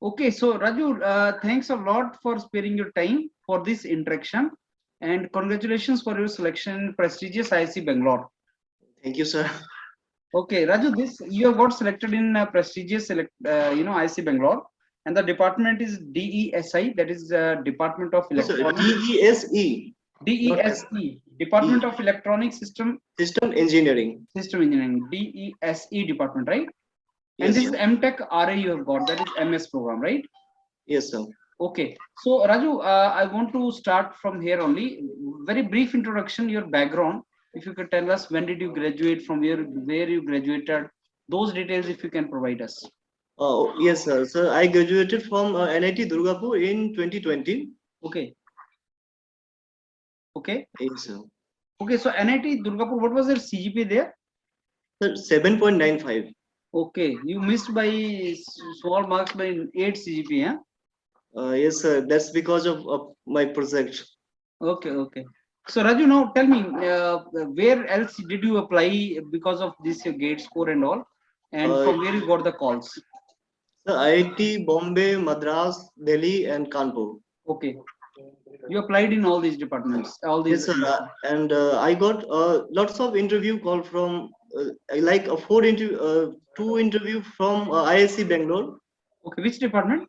Okay, so Raju, thanks a lot for sparing your time for this interaction, and congratulations for your selection in prestigious IIC Bangalore. Thank you, sir. Okay, Raju, this you have got selected in prestigious IIC Bangalore, and the department is DESI, that is Department of No, sir. Electronics. DESE, not S. DESE, Department E. of Electronic System Engineering. System Engineering, DESE department, right? And Yes, this is sir. MTech RA you have got, that is MS program, right? Yes, sir. Okay, so Raju, I want to start from here only. Very brief introduction, your background. If you could tell us when did you graduate, from where you graduated, those details if you can provide us. Oh, yes, sir. Sir, I graduated from NIT Durgapur in 2020. Okay. Okay. Yes, sir. Okay, so NIT Durgapur, what was your CGPA there? Sir, 7.95. Okay, you missed by small marks by 8 CGPA. Yes, sir. That's because of my project. Okay, okay. So Raju, now tell me, where else did you apply because of this your gate score and all, and Uh, from where you got the calls? Sir, IIT Bombay, Madras, Delhi, and Kanpur. Okay, you applied in all these departments, all these. Yes, sir. And I got lots of interview call from like a two interview from IIC Bangalore. Okay, which department?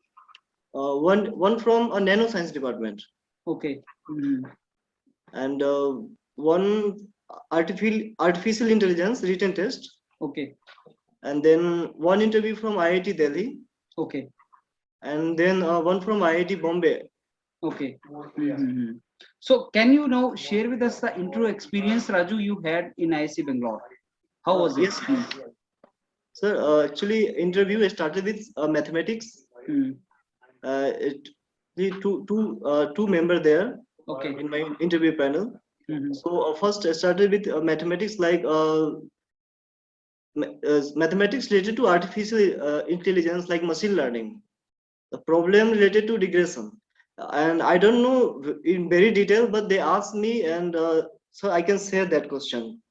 One from a nanoscience department, Okay. Mhm. and one artificial intelligence written test, Okay. and then one interview from IIT Delhi, Okay. and then one from IIT Bombay. Okay. Mhm. So can you now share with us the intro experience, Raju, you had in IIC Bangalore? How was it? Yes, sir. Actually, interview started with mathematics. Mm. It the two member there Okay. in my interview panel. Mhm. So first I started with mathematics, like mathematics related to artificial intelligence, like machine learning. The problem related to regression, and I don't know in very detail, but they asked me, and so I can share that question.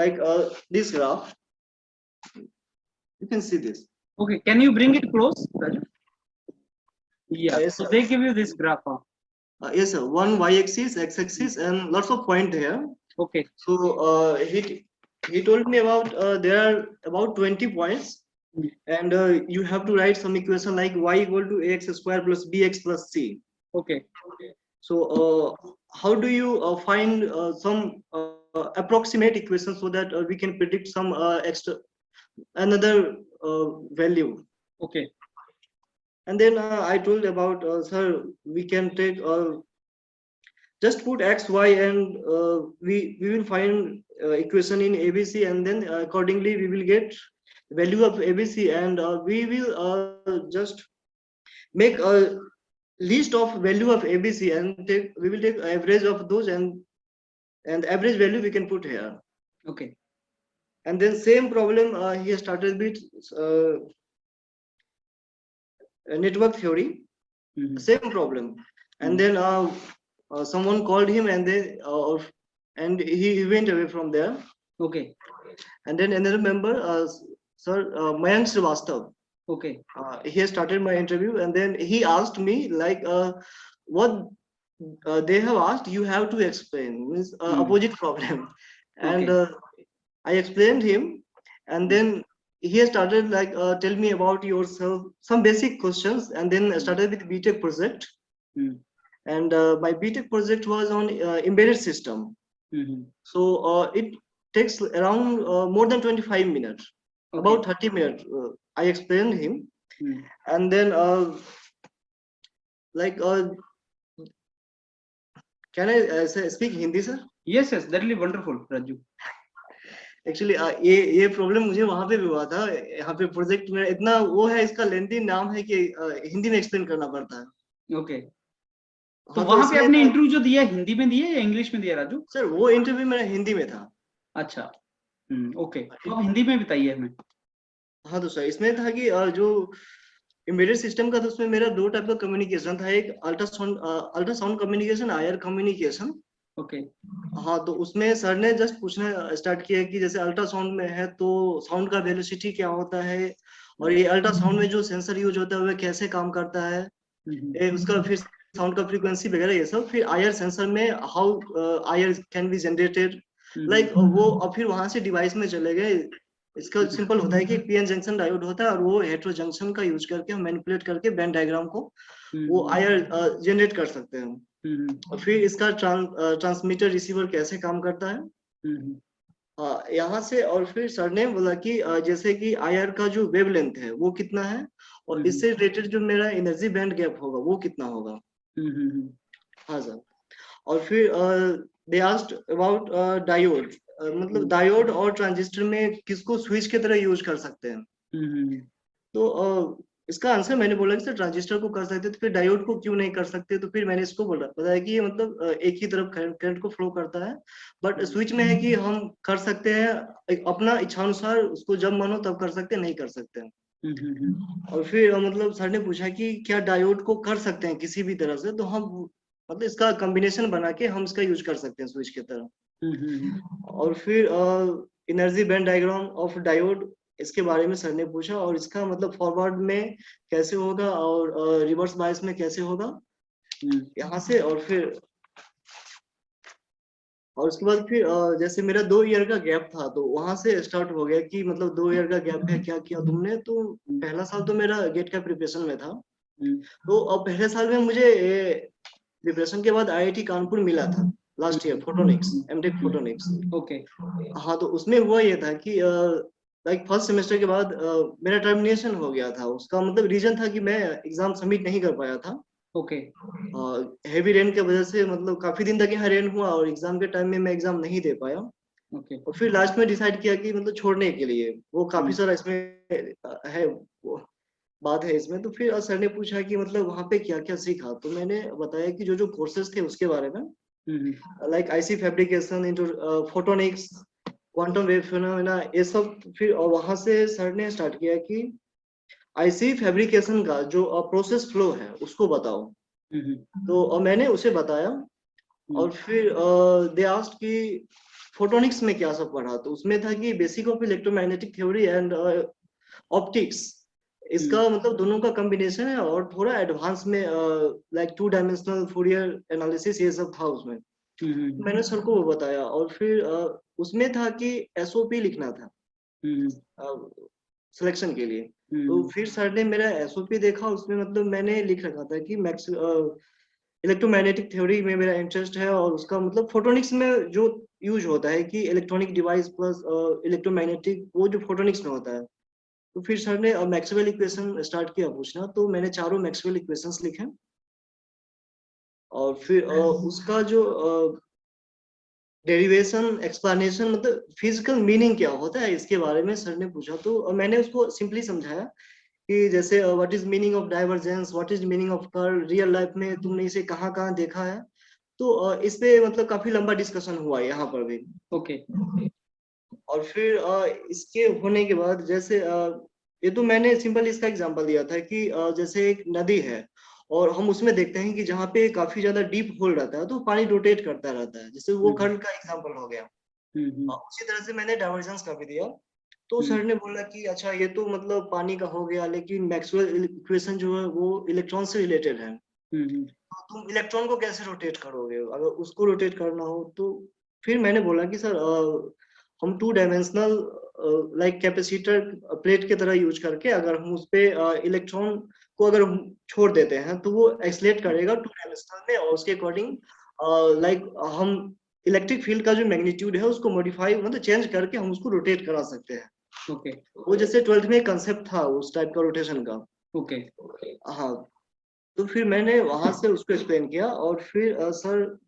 Like this graph, you can see this. Okay, can you bring it close, Raju? Yeah. Yes, So sir. they give you this graph. Huh? Yes, sir. One y-axis, x-axis, and lots of point here. Okay. So he told me about there are about 20 points, and you have to write some equation like y equal to ax square plus bx plus c. Okay. So how do you find some approximate equation so that we can predict some extra another value? Okay. And then I told about sir, we can take just put x y, and we will find equation in abc, and then accordingly we will get value of abc, and we will just make a list of value of abc, and we will take average of those, and average value we can put here. Okay. And then same problem he started with uh, network theory. Same problem. And then someone called him, and and he went away from there. Okay. And then another member, sir, Mayank Srivastav, Okay. he started my interview, and then he asked me like what they have asked, you have to explain, means opposite problem. And Okay. I explained him, and then he started like tell me about yourself, some basic questions, and then started with BTech project. And my BTech project was on embedded system. So it takes around more than 25 minutes. Okay. About 30 minutes I explained him. And then like can I speak Hindi, sir? Yes, yes, that will be wonderful, Raju. Actually ये problem मुझे वहां पे भी हुआ था. यहाँ पे project में इतना वो है, इसका लेंथी नाम है कि हिंदी में एक्सप्लेन करना पड़ता है. ओके. तो वहां पे आपने इंटरव्यू जो दिया हिंदी में दिया या इंग्लिश में दिया राजू? सर वो इंटरव्यू मेरा हिंदी में था. अच्छा. ओके. तो आप हिंदी में बताइए हमें. हाँ, तो सर इसमें था कि जो एम्बेडेड सिस्टम का था, उसमें मेरा दो टाइप का कम्युनिकेशन था. एक ultrasound communication, IR communication. Okay. हाँ, तो उसमें सर ने जस्ट पूछना स्टार्ट किया कि जैसे अल्ट्रासाउंड में है तो साउंड का वेलोसिटी क्या होता है, और ये अल्ट्रासाउंड में जो सेंसर यूज होता है वह कैसे काम करता है, उसका फिर साउंड का फ्रीक्वेंसी वगैरह ये सब, फिर आईआर सेंसर में how IR can be generated, like वो, और फिर वहां से डिवाइस में चले गए। इसका सिंपल होता है कि पीएन जंक्शन डायोड होता है और वो हेटेरो जंक्शन का यूज करके हम मैनिपुलेट करके बैंड डायग्राम को वो आईआर जनरेट कर सकते हैं। और फिर इसका ट्रांसमीटर रिसीवर कैसे काम करता है यहाँ से। और फिर सर ने बोला कि जैसे कि आईआर का जो वेवलेंथ है वो कितना है, और इससे रिलेटेड जो मेरा एनर्जी बैंड गैप होगा वो कितना होगा। हाँ सर। और फिर दे आस्क्ड अबाउट डायोड, मतलब डायोड और ट्रांजिस्टर में किसको स्विच की तरह यूज कर सकते हैं। तो इसका आंसर मैंने बोला कि सर ट्रांजिस्टर को कर सकते, तो फिर डायोड को क्यों नहीं कर सकते। तो फिर मैंने इसको बोला बताया कि ये मतलब एक ही तरफ करंट को फ्लो करता है, बट स्विच में है कि हम कर सकते हैं अपना इच्छानुसार, उसको जब मानो तब कर सकते हैं, नहीं कर सकते हैं। और फिर मतलब सर ने पूछा कि क्या डायोड को कर सकते हैं किसी भी तरह से, तो हम मतलब इसका कॉम्बिनेशन बना के हम इसका यूज कर सकते हैं स्विच की तरह। और फिर energy band diagram of diode, इसके बारे में सर ने पूछा, और इसका मतलब फॉरवर्ड में कैसे होगा और रिवर्स बायस में कैसे होगा यहाँ से। और उसके बाद फिर जैसे मेरा 2 ईयर का गैप था, तो वहां से स्टार्ट हो गया कि मतलब 2 ईयर का गैप है, क्या किया तुमने। तो पहला साल तो मेरा गेट का प्रिपरेशन में था, तो अब पहले साल में मुझे प्रिपरेशन के बाद आईआईटी कानपुर मिला था last year, photonics, MTech photonics. Okay. हाँ, तो उसमें हुआ ये था कि लाइक फर्स्ट सेमेस्टर के बाद मेरा टर्मिनेशन हो गया था। उसका मतलब रीजन था कि मैं एग्जाम सबमिट नहीं कर पाया था। ओके। हेवी रेन की वजह से मतलब काफी दिन तक यहाँ रेन हुआ और एग्जाम के टाइम में मैं एग्जाम नहीं दे पाया। ओके। और फिर लास्ट में डिसाइड किया कि मतलब छोड़ने के लिए, वो काफी सारा इसमें है, वो बात है इसमें। तो फिर सर ने पूछा कि मतलब वहाँ पे क्या क्या सीखा, तो मैंने बताया कि जो जो कोर्सेज थे उसके बारे में, like IC fabrication into photonics, quantum wave phenomena, ये सब। फिर वहां से सर ने स्टार्ट किया कि आईसी फैब्रिकेशन का जो प्रोसेस फ्लो है उसको बताओ। तो मैंने उसे बताया। और फिर दे आस्क्ड कि फोटोनिक्स में क्या सब पढ़ा, तो उसमें था कि basic of electromagnetic theory and optics, इसका मतलब दोनों का कॉम्बिनेशन है, और थोड़ा एडवांस में लाइक 2 डायमेंशनल फूरियर एनालिसिस ये सब था उसमें। मैंने सर को वो बताया। और फिर उसमें था कि एसओपी लिखना था सिलेक्शन के लिए। तो फिर सर ने मेरा एसओपी देखा, उसमें मतलब मैंने लिख रखा था कि मैक्स इलेक्ट्रोमैग्नेटिक थ्योरी में मेरा इंटरेस्ट है, और उसका मतलब फोटोनिक्स में जो यूज होता है कि इलेक्ट्रॉनिक डिवाइस प्लस इलेक्ट्रोमैग्नेटिक, वो जो फोटोनिक्स में होता है। तो फिर सर ने मैक्सवेल इक्वेशन स्टार्ट किया पूछना, तो मैंने चारों मैक्सवेल इक्वेशंस लिखे। और फिर उसका जो डेरिवेशन एक्सप्लेनेशन, मतलब फिजिकल मीनिंग क्या होता है इसके बारे में सर ने पूछा। तो मैंने उसको सिंपली समझाया कि जैसे what is meaning of divergence, what is meaning of curl, real life में तुमने इसे कहाँ कहाँ देखा है। तो इस पे मतलब काफी लंबा डिस्कशन हुआ यहाँ पर भी। ओके। और फिर इसके होने के बाद जैसे ये तो मैंने सिंपल इसका एग्जांपल दिया था कि जैसे एक नदी है और हम उसमें देखते हैं कि जहाँ पे काफी ज्यादा डीप होल रहता है तो पानी रोटेट करता रहता है, जैसे वो कर्ल का एग्जांपल हो गया। उसी तरह से मैंने डाइवर्जेंस का भी दिया। तो सर ने बोला कि अच्छा ये तो मतलब पानी का हो गया, लेकिन मैक्सवेल इक्वेशन जो है वो इलेक्ट्रॉन से रिलेटेड है। तो तुम इलेक्ट्रॉन को कैसे रोटेट करोगे, अगर उसको रोटेट करना हो तो। फिर मैंने बोला कि सर हम 2 डायमेंशनल लाइक कैपेसिटर प्लेट की तरह यूज करके अगर हम उस पे इलेक्ट्रॉन को अगर हम छोड़ देते हैं तो वो एक्सलेट करेगा 2 डायमेंशनल में, और उसके अकॉर्डिंग लाइक हम इलेक्ट्रिक फील्ड का जो मैग्नीट्यूड है उसको मॉडिफाई मतलब चेंज करके हम उसको रोटेट करा सकते हैं। ओके। वो जैसे 12th में कंसेप्ट था उस टाइप का रोटेशन का। ओके। हाँ, तो फिर मैंने वहां से उसको एक्सप्लेन किया। और फिर सर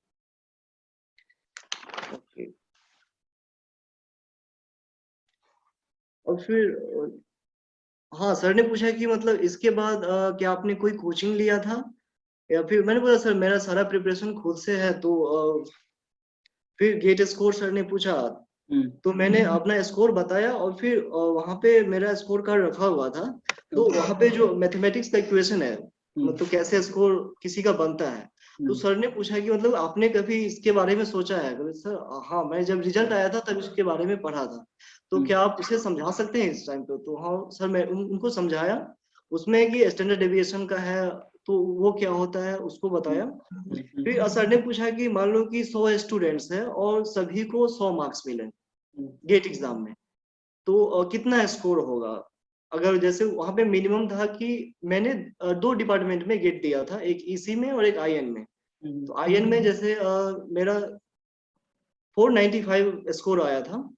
और फिर हाँ, सर ने पूछा कि मतलब इसके बाद क्या आपने कोई कोचिंग लिया था, या फिर मैंने बोला सर मेरा सारा प्रिपरेशन खुद से है। तो फिर गेट स्कोर सर ने पूछा, तो मैंने अपना स्कोर बताया। और फिर वहां पे मेरा स्कोर कार्ड रखा हुआ था। तो वहां पे जो मैथमेटिक्स का इक्वेशन है, मतलब कैसे स्कोर किसी का बनता है, तो सर ने पूछा कि मतलब आपने कभी इसके बारे में सोचा है? कभी सर हाँ, मैं जब रिजल्ट आया था तब इसके बारे में पढ़ा था। तो क्या आप उसे समझा सकते हैं इस टाइम पे? तो हाँ सर, मैं उनको समझाया। उसमें कि स्टैंडर्ड डेविएशन का है, तो वो क्या होता है उसको बताया। फिर सर ने पूछा कि मान लो कि 100 स्टूडेंट्स हैं और सभी को 100 मार्क्स मिले गेट एग्जाम में, तो कितना स्कोर होगा? अगर जैसे वहां पे मिनिमम था कि मैंने 2 डिपार्टमेंट में गेट दिया था, एक ईसी में और एक आईएन में। तो आईएन में जैसे मेरा 495 स्कोर आया था।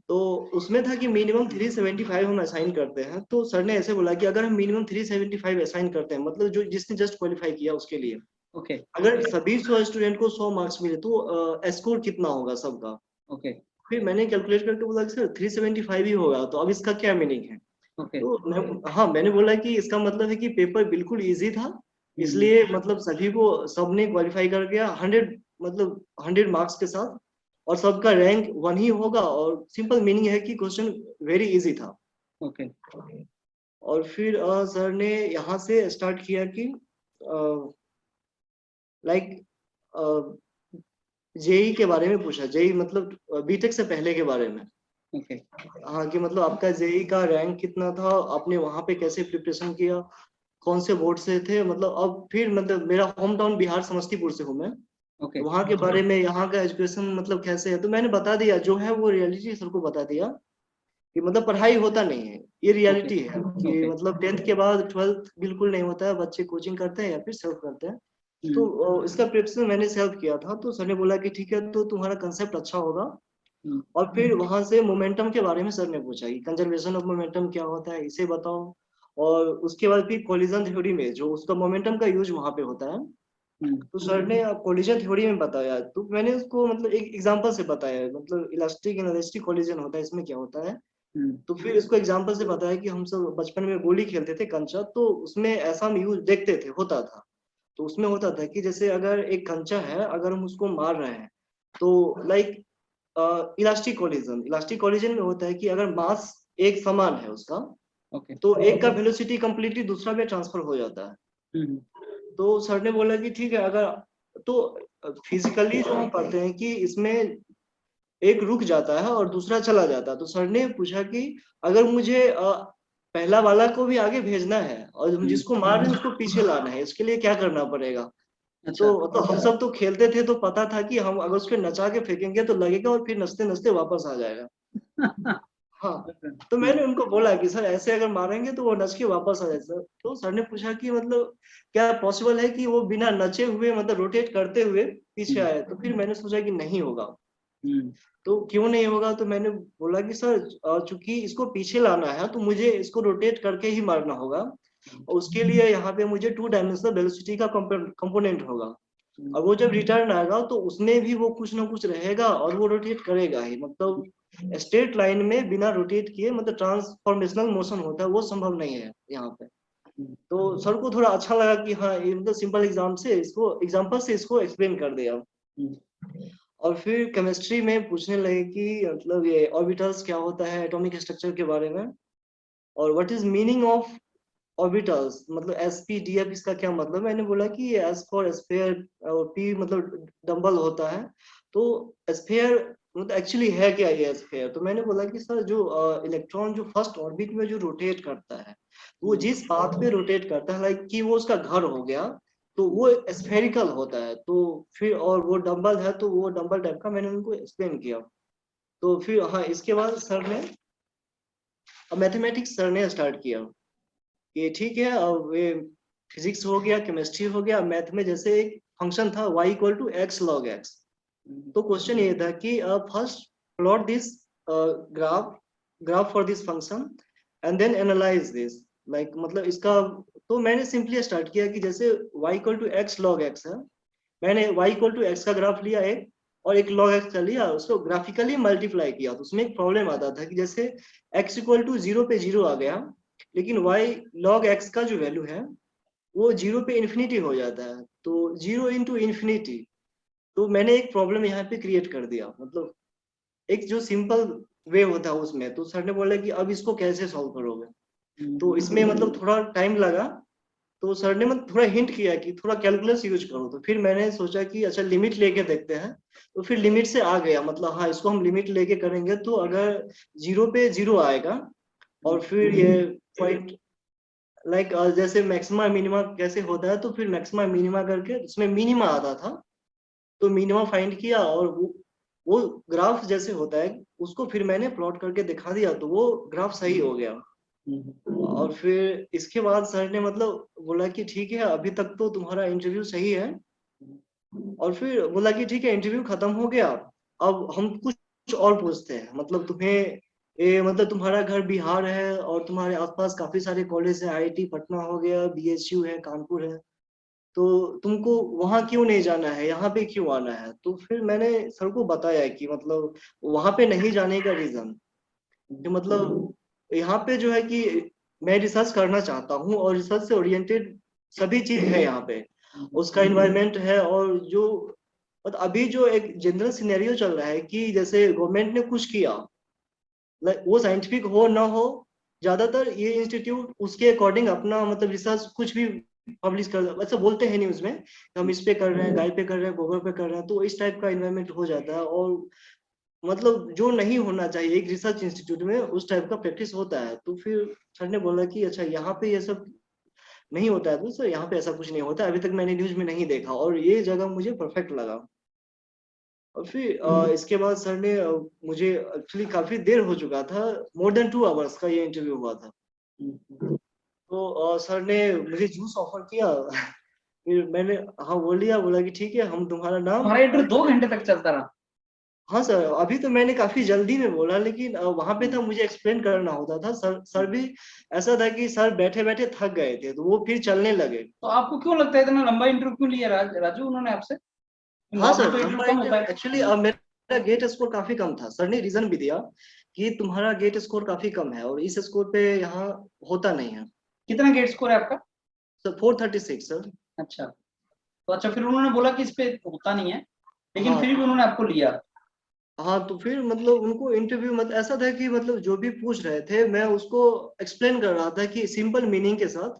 तो उसमें था कि मिनिमम 375 हम असाइन करते हैं। तो सर ने ऐसे बोला कि अगर हम मिनिमम 375 असाइन करते हैं, मतलब जो जिसने जस्ट क्वालिफाई किया उसके लिए, ओके अगर सभी 100 स्टूडेंट को 100 मार्क्स मिले तो स्कोर कितना होगा सबका? ओके फिर मैंने कैलकुलेट करके बोला कि सर 375 ही होगा, तो अब इसका क्या मीनिंग है? ओके तो हाँ, मैंने बोला कि इसका मतलब है कि पेपर बिल्कुल इजी था, इसलिए मतलब सभी को सबने क्वालिफाई कर गया 100, मतलब 100 मार्क्स के साथ, और सबका रैंक 1 ही होगा। और सिंपल मीनिंग है कि क्वेश्चन वेरी इजी था। ओके और फिर सर ने यहाँ से स्टार्ट किया कि लाइक जेई के बारे में पूछा। जेई मतलब बीटेक से पहले के बारे में। ओके हाँ, कि मतलब आपका जेई का रैंक कितना था, आपने वहां पे कैसे प्रिपरेशन किया, कौन से बोर्ड से थे, मतलब अब फिर मतलब मेरा होम टाउन बिहार समस्तीपुर से हूँ मैं। ओके तो वहाँ के बारे में, यहाँ का एजुकेशन मतलब कैसे है, तो मैंने बता दिया जो है वो रियलिटी सर को बता दिया कि मतलब पढ़ाई होता नहीं है, ये रियलिटी है कि मतलब 10th के बाद 12th बिल्कुल नहीं होता है, बच्चे कोचिंग करते हैं या फिर सेल्फ करते हैं। तो इसका प्रिपरेशन मैंने सेल्फ किया था। तो सर ने बोला कि ठीक है, तो तुम्हारा कंसेप्ट अच्छा होगा। और फिर वहां से मोमेंटम के बारे में सर ने पूछा कि कंजर्वेशन ऑफ मोमेंटम क्या होता है, इसे बताओ। और उसके बाद फिर कोलिजन थ्योरी में जो उसका मोमेंटम का यूज वहां पे होता है, तो सर ने कोलिजन थ्योरी में बताया। तो मैंने उसको मतलब एक एग्जांपल से बताया, मतलब इलास्टिक इनइलास्टिक कोलिजन होता है, इसमें क्या होता है। तो फिर इसको एग्जांपल से बताया कि हम सब बचपन में गोली खेलते थे कंचा, तो उसमें ऐसा हम यूज देखते थे, होता था। तो उसमें होता था कि जैसे अगर एक कंचा है, अगर हम उसको मार रहे हैं, तो लाइक इलास्टिक कोलिजन में होता है कि अगर मास एक समान है उसका, ओके तो एक का वेलोसिटी कंप्लीटली दूसरा में ट्रांसफर हो जाता है। तो सर ने बोला कि ठीक है, अगर तो फिजिकली जो हम पढ़ते हैं कि इसमें एक रुक जाता है और दूसरा चला जाता है। तो सर ने पूछा कि अगर मुझे पहला वाला को भी आगे भेजना है और हम जिसको मार रहे हैं उसको पीछे लाना है, इसके लिए क्या करना पड़ेगा? अच्छा तो हम सब तो खेलते थे, तो पता था कि हम अगर उसको नचा के फेंकेंगे तो लगेगा और फिर नचते नचते वापस आ जाएगा। हाँ, तो मैंने उनको बोला कि सर ऐसे अगर मारेंगे तो वो नच के वापस आ जाएगा। तो सर ने पूछा कि मतलब क्या पॉसिबल है कि वो बिना नचे हुए मतलब रोटेट करते हुए पीछे आए? तो फिर मैंने सोचा कि नहीं होगा। तो क्यों नहीं होगा? तो मैंने बोला कि सर चूंकि इसको पीछे लाना है तो मुझे इसको रोटेट करके ही मारना होगा, और उसके लिए यहाँ पे मुझे 2 डायमेंशनल वेलोसिटी का कंपोनेंट होगा। और वो जब रिटर्न आएगा तो उसमें भी वो कुछ ना कुछ रहेगा और वो रोटेट करेगा ही, मतलब स्ट्रेट लाइन में बिना रोटेट किए मतलब ट्रांसफॉर्मेशनल मोशन होता है, वो संभव नहीं है यहाँ पे। तो सर को थोड़ा अच्छा लगा कि हाँ, ये मतलब सिंपल एग्जाम्पल से इसको एक्सप्लेन कर दिया। और फिर केमिस्ट्री में पूछने लगे कि मतलब ये ऑर्बिटल्स क्या होता है, एटॉमिक स्ट्रक्चर के बारे में, और what is meaning of orbitals, मतलब SP DF इसका क्या मतलब? मैंने बोला कि एस फॉर स्फीयर और पी मतलब डंबल होता है। तो स्फीयर मतलब एक्चुअली है क्या ये स्फीयर? तो मैंने बोला कि सर जो इलेक्ट्रॉन जो फर्स्ट ऑर्बिट में जो रोटेट करता है, वो जिस पाथ पे रोटेट करता है, लाइक कि वो उसका घर हो गया, तो वो स्फेरिकल होता है। तो फिर और वो डंबल है, तो वो डंबल टाइप का मैंने उनको एक्सप्लेन किया। तो फिर हाँ, इसके बाद सर ने मैथमेटिक्स सर ने स्टार्ट किया कि ठीक है, अब ये फिजिक्स हो गया, केमिस्ट्री हो गया, मैथ में जैसे एक फंक्शन था y=x log x। तो क्वेश्चन ये था कि first plot this graph for this function and then analyse this, like मतलब इसका। तो मैंने सिंपली स्टार्ट किया कि जैसे y=x log x है, मैंने y=x का ग्राफ लिया एक, और एक log x का लिया, उसको ग्राफिकली मल्टीप्लाई किया। तो उसमें एक प्रॉब्लम आता था कि जैसे x=0 पे 0 आ गया, लेकिन y log x का जो वैल्यू है वो 0 पे इन्फिनिटी हो जाता है, तो 0 इंटू इन्फिनिटी। तो मैंने एक प्रॉब्लम यहाँ पे क्रिएट कर दिया, मतलब एक जो सिंपल वे होता है उसमें। तो सर ने बोला कि अब इसको कैसे सॉल्व करोगे? तो इसमें मतलब थोड़ा टाइम लगा। तो सर ने मतलब थोड़ा हिंट किया कि थोड़ा कैलकुलस यूज करो, तो फिर मैंने सोचा कि अच्छा लिमिट लेके देखते हैं, तो फिर लिमिट से आ गया, मतलब हाँ इसको हम लिमिट लेके करेंगे तो अगर 0 पे 0 आएगा, और फिर ये पॉइंट लाइक जैसे मैक्सिमा मिनिमा कैसे होता है, तो फिर मैक्सिमा मिनिमा करके उसमें मिनिमा आता था, तो मिनिमा फाइंड किया, और वो ग्राफ जैसे होता है उसको फिर मैंने प्लॉट करके दिखा दिया, तो वो ग्राफ सही हो गया। और फिर इसके बाद सर ने मतलब बोला कि ठीक है अभी तक तो तुम्हारा इंटरव्यू सही है, और फिर बोला कि ठीक है इंटरव्यू खत्म हो गया, अब हम कुछ और पूछते हैं, मतलब तुम्हें मतलब तुम्हारा घर बिहार है और तुम्हारे आसपास काफी सारे कॉलेज है, आईआईटी पटना हो गया, बीएचयू है, कानपुर है, तो तुमको वहां क्यों नहीं जाना है, यहाँ पे क्यों आना है? तो फिर मैंने सर को बताया कि मतलब वहां पे नहीं जाने का रीजन कि मतलब यहाँ पे जो है कि मैं रिसर्च करना चाहता हूँ, और रिसर्च से ओरिएंटेड सभी चीज है यहाँ पे, उसका इन्वायरमेंट है, और जो मतलब अभी जो एक जनरल सिनेरियो चल रहा है कि जैसे गवर्नमेंट ने कुछ किया, वो साइंटिफिक हो ना हो, ज्यादातर ये इंस्टीट्यूट उसके अकॉर्डिंग अपना मतलब रिसर्च कुछ भी पब्लिश कर, अच्छा बोलते हैं न्यूज में हम इस पे कर रहे हैं, गाय पे कर रहे हैं, गोबर पे कर रहे हैं, तो इस टाइप का इन्वायरमेंट हो जाता है, और मतलब जो नहीं होना चाहिए एक रिसर्च इंस्टीट्यूट में उस टाइप का प्रैक्टिस होता है। तो फिर सर ने बोला कि अच्छा यहाँ पे ये सब नहीं होता है, तो सर यहाँ पे ऐसा कुछ नहीं होता, अभी तक मैंने न्यूज में नहीं देखा, और ये जगह मुझे परफेक्ट लगा। और फिर इसके बाद सर ने मुझे एक्चुअली काफी देर हो चुका था, मोर देन 2 आवर्स का ये इंटरव्यू हुआ था, तो सर ने मुझे जूस ऑफर किया। फिर मैंने हाँ बोल लिया, बोला कि ठीक है हम तुम्हारा नाम हमारा इंटरव्यू 2 घंटे तक चलता रहा। हाँ सर, अभी तो मैंने काफी जल्दी में बोला, लेकिन वहां पे था मुझे एक्सप्लेन करना होता था, सर भी ऐसा था कि सर बैठे बैठे थक गए थे, तो वो फिर चलने लगे। तो आपको क्यों लगता है इतना लंबा इंटरव्यू क्यों लिया राजू उन्होंने आपसे? हाँ नॉर्मल सर, तो इंटरव्यू लंबा कम होता है। एक्चुअली मेरा गेट स्कोर काफी कम था, सर ने रीजन भी दिया कि तुम्हारा गेट स्कोर काफी कम है और इस स्कोर पे यहाँ होता नहीं है। कितना गेट स्कोर है आपका? Sir 436 sir. अच्छा, तो अच्छा फिर उन्होंने बोला कि इस पे होता नहीं है, लेकिन हाँ फिर भी उन्होंने आपको लिया। हाँ, तो फिर मतलब उनको इंटरव्यू मतलब ऐसा था कि मतलब जो भी पूछ रहे थे मैं उसको एक्सप्लेन कर रहा था कि सिंपल मीनिंग के साथ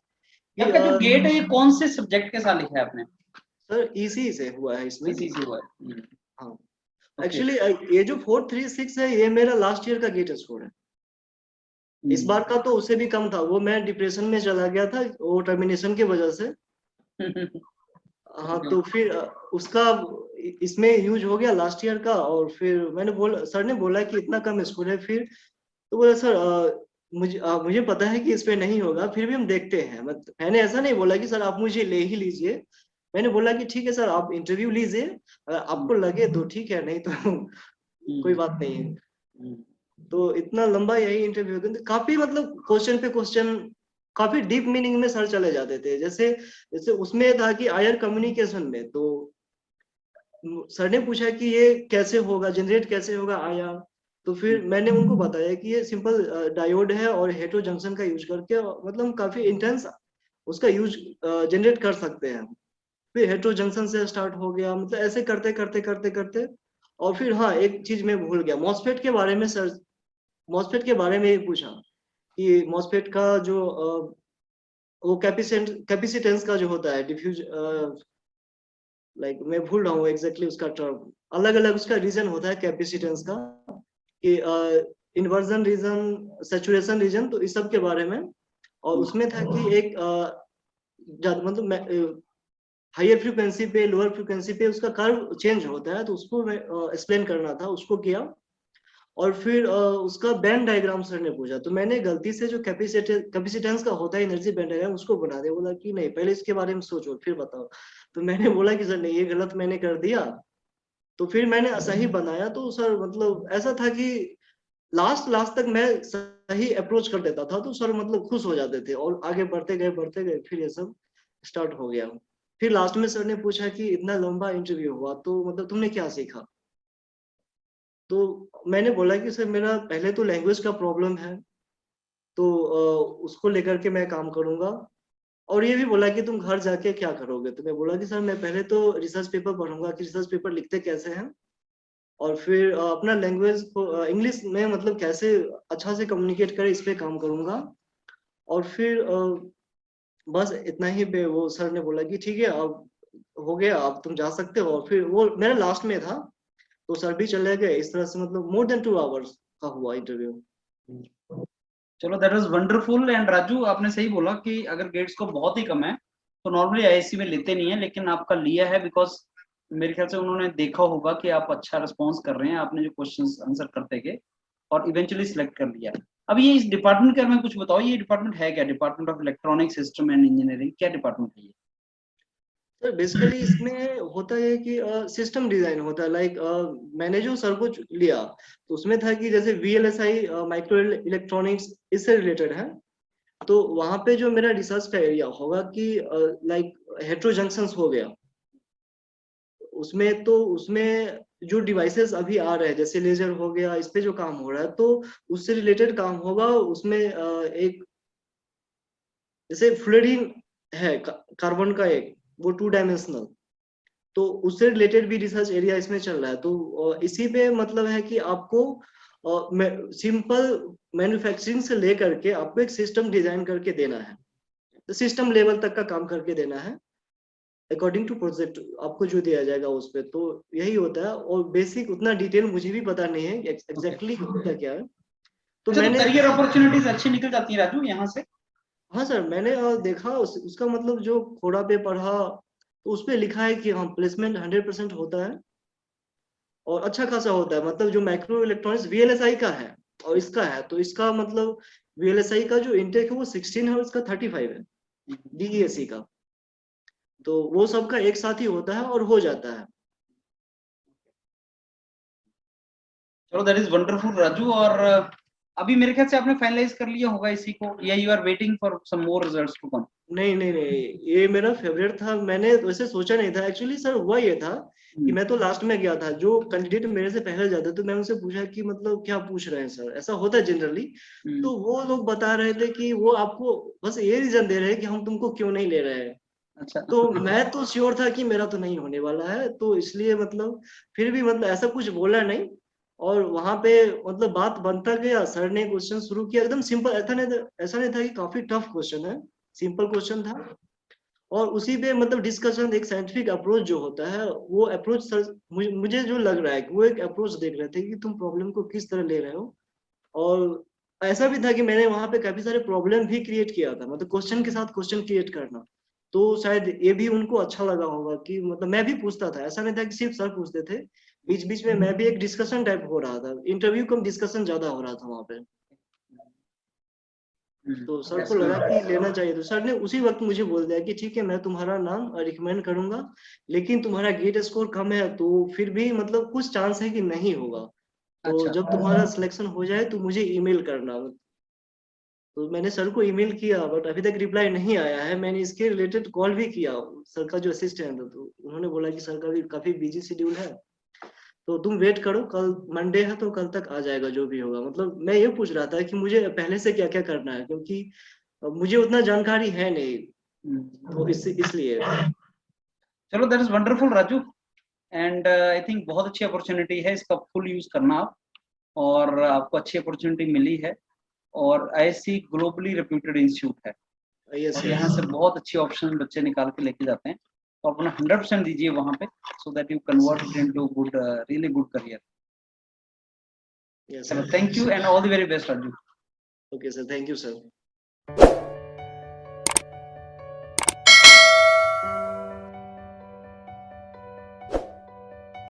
कि आपका जो गेट है ये कौन से सब्जेक्ट के साथ लिखा है आपने? सर इसी से हुआ है इसमें। इसी से हुआ है। हाँ ओके। एक्चुअली ये जो 436 है ये मेरा लास्ट ईयर का गेट स्कोर है, इस बार का तो उससे भी कम था, वो मैं डिप्रेशन में चला गया था वो टर्मिनेशन की वजह से। हाँ तो फिर उसका इसमें यूज हो गया लास्ट ईयर का, और फिर मैंने बोला, सर ने बोला कि इतना कम स्कोर है, फिर तो बोला सर मुझे पता है कि इस पे नहीं होगा, फिर भी हम देखते हैं, मैंने ऐसा नहीं बोला कि सर आप मुझे ले ही लीजिए, मैंने बोला कि ठीक है सर आप इंटरव्यू लीजिए, अगर आपको लगे तो ठीक है, नहीं तो कोई बात नहीं है। तो इतना लंबा यही इंटरव्यू था, काफी मतलब क्वेश्चन पे क्वेश्चन काफी डीप मीनिंग में सर चले जाते थे, जैसे जैसे उसमें था कि आयर कम्युनिकेशन में, तो सर ने पूछा कि ये कैसे होगा, जनरेट कैसे होगा आया, तो फिर मैंने उनको बताया कि ये सिंपल डायोड है और हेटेरो जंक्शन का यूज करके मतलब हम काफी इंटेंस उसका यूज जनरेट कर सकते हैं। फिर हेटेरो जंक्शन से स्टार्ट हो गया, मतलब ऐसे करते करते करते करते, और फिर हाँ एक चीज मैं भूल गया, मॉसफेट के बारे में सर, मॉसफेट के बारे में ही पूछा कि मॉसफेट का जो वो कैपेसिटेंस का जो होता है डिफ्यूज, लाइक मैं भूल रहा हूँ एग्जैक्टली उसका टर्म, अलग अलग उसका रीजन होता है कैपेसिटेंस का, कि इन्वर्जन रीजन, सैचुरेशन रीजन, तो इस सब के बारे में। और उसमें था कि एक मतलब हायर फ्रीक्वेंसी पे लोअर फ्रीक्वेंसी पे उसका कर्व चेंज होता है, तो उसको मैं एक्सप्लेन करना था, उसको किया। और फिर उसका बैंड डायग्राम सर ने पूछा, तो मैंने गलती से जो कैपेसिटेंस का होता है एनर्जी बैंड डायग्राम उसको बना दिया, बोला कि नहीं पहले इसके बारे में सोचो फिर बताओ। तो मैंने बोला कि सर नहीं ये गलत मैंने कर दिया, तो फिर मैंने सही बनाया, तो सर मतलब ऐसा था कि लास्ट लास्ट तक मैं सही अप्रोच कर देता था, तो सर मतलब खुश हो जाते थे, और आगे बढ़ते गए फिर ये सब स्टार्ट हो गया। फिर लास्ट में सर ने पूछा कि इतना लंबा इंटरव्यू हुआ तो मतलब तुमने क्या सीखा, तो मैंने बोला कि सर मेरा पहले तो लैंग्वेज का प्रॉब्लम है, तो उसको लेकर के मैं काम करूंगा, और ये भी बोला कि तुम घर जाके क्या करोगे, तो मैं बोला कि सर मैं पहले तो रिसर्च पेपर पढ़ूंगा कि रिसर्च पेपर लिखते कैसे हैं, और फिर अपना लैंग्वेज को इंग्लिश में मतलब कैसे अच्छा से कम्युनिकेट करें इस पे काम करूंगा, और फिर बस इतना ही पे वो सर ने बोला कि ठीक है अब हो गया, अब तुम जा सकते हो। और फिर वो मेरा लास्ट में था, तो सर भी चले गए। इस तरह से मतलब मोर देन 2 आवर्स का हुआ इंटरव्यू। चलो that was wonderful. And Raju आपने सही बोला कि अगर गेट्स को बहुत ही कम है तो नॉर्मली आईआईएससी में लेते नहीं है, लेकिन आपका लिया है बिकॉज मेरे ख्याल से उन्होंने देखा होगा कि आप अच्छा रिस्पॉन्स कर रहे हैं, आपने जो क्वेश्चंस आंसर करते गए और इवेंचुअली सिलेक्ट कर लिया। अब ये इस डिपार्टमेंट के बारे में कुछ बताओ, ये डिपार्टमेंट है क्या? Department of electronic system and engineering, क्या डिपार्टमेंट है ये? सर बेसिकली इसमें होता है कि सिस्टम डिजाइन होता है। लाइक मैंने जो सर को लिया तो उसमें था कि जैसे VLSI माइक्रो इलेक्ट्रॉनिक्स इससे रिलेटेड है। तो वहां पे जो मेरा रिसर्च का एरिया होगा कि लाइक हेट्रो जंक्शंस हो गया, उसमें जो डिवाइसेस अभी आ रहे हैं जैसे लेजर हो गया, इस पे जो काम हो रहा है तो उससे रिलेटेड काम होगा। उसमें एक जैसे फ्लोरीन है कार्बन का एक, वो 2 डायमेंशनल, तो उससे रिलेटेड भी रिसर्च एरिया इसमें चल रहा है। तो इसी पे मतलब है कि आपको सिंपल मैन्युफैक्चरिंग से लेकर के आपको एक सिस्टम डिजाइन करके देना है, तो सिस्टम लेवल तक का काम करके देना है अकॉर्डिंग टू प्रोजेक्ट आपको जो दिया जाएगा उस पे। तो यही होता है। और बेसिक उतना डिटेल मुझे भी पता नहीं है एग्जैक्टली होता क्या है। तो अच्छा, तो मैंने, करियर अपॉर्चुनिटीज अच्छी निकल जाती है राजू यहाँ से? हाँ सर मैंने देखा उसका मतलब जो थोड़ा पे पढ़ा तो उस पे लिखा है कि हाँ प्लेसमेंट 100% होता है और अच्छा खासा होता है। मतलब जो माइक्रो इलेक्ट्रॉनिक्स VLSI का है और इसका है, तो इसका मतलब VLSI का जो इंटेक है वो 16 है और इसका 35 है DESE का। तो वो सबका एक साथ ही होता है और हो जाता है। चलो दैट इज वंडरफुल राजू। और अभी मेरे ख्याल से आपने फाइनलाइज कर लिया होगा इसी को, या you are waiting for some more results to come? नहीं नहीं नहीं, ये मेरा फेवरेट था। मैंने वैसे सोचा नहीं था एक्चुअली सर। हुआ ये था कि मैं तो लास्ट में गया था, जो कैंडिडेट मेरे से पहले जाते तो मैं उनसे पूछा कि मतलब क्या पूछ रहे हैं सर, ऐसा होता है जनरली। तो वो लोग बता रहे थे कि वो आपको बस ये रीजन दे रहे हैं कि हम तुमको क्यों नहीं ले रहे हैं। अच्छा। तो मैं तो श्योर था कि मेरा तो नहीं होने वाला है, तो इसलिए मतलब फिर भी मतलब ऐसा कुछ बोला नहीं। और वहां पे मतलब बात बनता गया, सर ने क्वेश्चन शुरू किया एकदम सिंपल। ऐसा नहीं था कि काफी टफ क्वेश्चन है, सिंपल क्वेश्चन था। और उसी पे मतलब डिस्कशन, एक साइंटिफिक अप्रोच जो होता है वो अप्रोच सर मुझे जो लग रहा है कि वो एक अप्रोच देख रहे थे कि तुम प्रॉब्लम को किस तरह ले रहे हो। और ऐसा भी था कि मैंने वहां पे काफी सारे प्रॉब्लम भी क्रिएट किया था, मतलब क्वेश्चन के साथ क्वेश्चन क्रिएट करना। तो शायद ये भी उनको अच्छा लगा होगा कि मतलब मैं भी पूछता था, ऐसा नहीं था कि सिर्फ सर पूछते थे, बीच बीच में मैं भी एक डिस्कशन टाइप हो रहा था। इंटरव्यू कम डिस्कशन ज्यादा हो रहा था वहां पे। तो सर को लगा कि लेना चाहिए, तो सर ने उसी वक्त मुझे बोल दिया कि ठीक है मैं तुम्हारा नाम रिकमेंड करूंगा, लेकिन तुम्हारा गेट स्कोर कम है तो फिर भी मतलब कुछ चांस है कि नहीं होगा। तो अच्छा। जब तुम्हारा सिलेक्शन हो जाए तो मुझे ईमेल करना। तो मैंने सर को ईमेल किया बट अभी तक रिप्लाई नहीं आया है। मैंने इसके रिलेटेड कॉल भी किया सर का जो असिस्टेंट है, तो उन्होंने बोला कि सर का भी काफी बिजी शेड्यूल है, तो तुम वेट करो, कल मंडे है तो कल तक आ जाएगा जो भी होगा। मतलब मैं ये पूछ रहा था कि मुझे पहले से क्या क्या करना है, क्योंकि मुझे उतना जानकारी है नहीं, तो इसलिए। चलो that is wonderful Raju. And I think बहुत अच्छी अपॉर्चुनिटी है, इसका फुल यूज करना आप। और आपको अच्छी अपॉर्चुनिटी मिली है। और आईएससी ग्लोबली रेप्यूटेड इंस्टीट्यूट है यस और यहाँ यस से बहुत अच्छे ऑप्शन बच्चे निकाल के लेके जाते हैं। तो अपना 100% दीजिए वहां पे, so that you convert it into good, really good career. Yes चलो sir. Thank you and all the very best Raju. Okay sir, thank you sir.